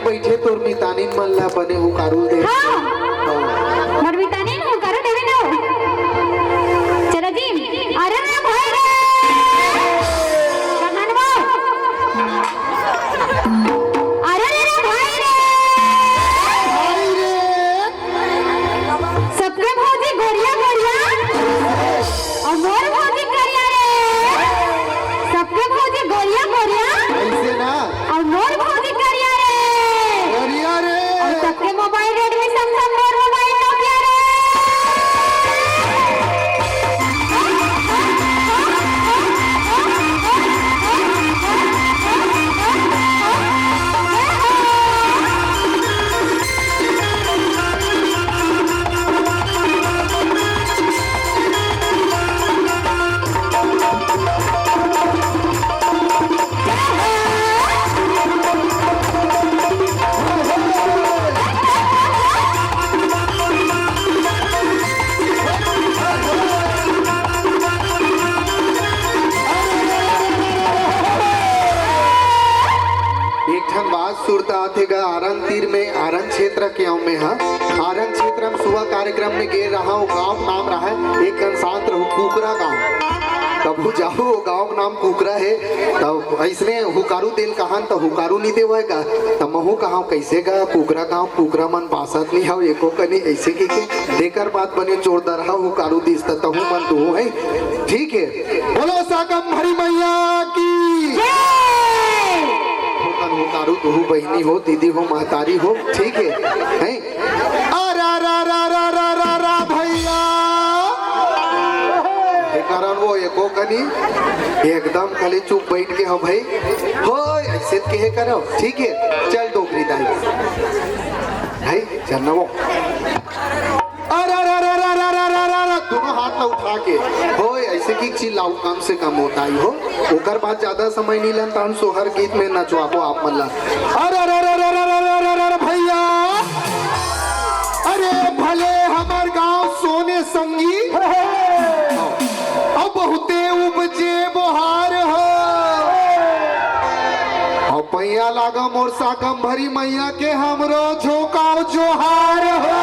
बैठे तोर मितानिन मन ला बने हुकारू दे। हां मोर मितानिन हुकारू देवे ना। चलो जी अरे भाई रे कहानवा अरे रे भाई रे सबके भौजी गोरिया गोरिया और मोर भौजी करिया रे। सबके भौजी गोरिया गोरिया ऐसे ना और मोर भौजी करिया रे। गोरिया रे और सबके मोबाइल रेडमी सैमसंग मोर मोबाइल नोकिया रे। सुरता थे आरंग तीर में आरंग क्षेत्र के में है। आरंग क्षेत्र में सुबह कार्यक्रम में गे रहा हूँ। गाँव नाम रहा है एक शांत रहो कुकरा गाँव। तब जाओ गाँव नाम कुकरा है। तब ऐसने हुकारू दिल कहान तो हुकारू नहीं देगा तब महू कहा कैसे गा कुकरा गाँव कुकरा मन पासत नहीं हो एको कनी ऐसे की देकर बात बने जोर दरहा हुकारू दिस तहु मन तू है ठीक है। बोलो साकम हरी मैया की हुकारू तू बहनी हो दीदी हो महतारी हो ठीक है हैं। अरा रा रा रा रा रा रा भैया कारण वो एको कनी एकदम खाली चुप बैठ के हो भाई हो ऐसे के करो ठीक है। चल डोकरी दाई भाई चलना वो अरे रा रा रा रा रा रा रा दोनों हाथ में उठा के हो ऐसे कैसे की चिल्लाऊ कम से कम होता ही हो। ओकर बाद ज्यादा समय नहीं लन तो हम सोहर गीत में नचवाबो आप मन ला। अरे अरे अरे अरे अरे अरे अरे अरे भैया, अरे भले हमार गांव सोने संगी अब बहुते उपजे बोहार हो। और पैया लागा मोर साकम भरी मैया के हमरो झोकाओ जोहार हो।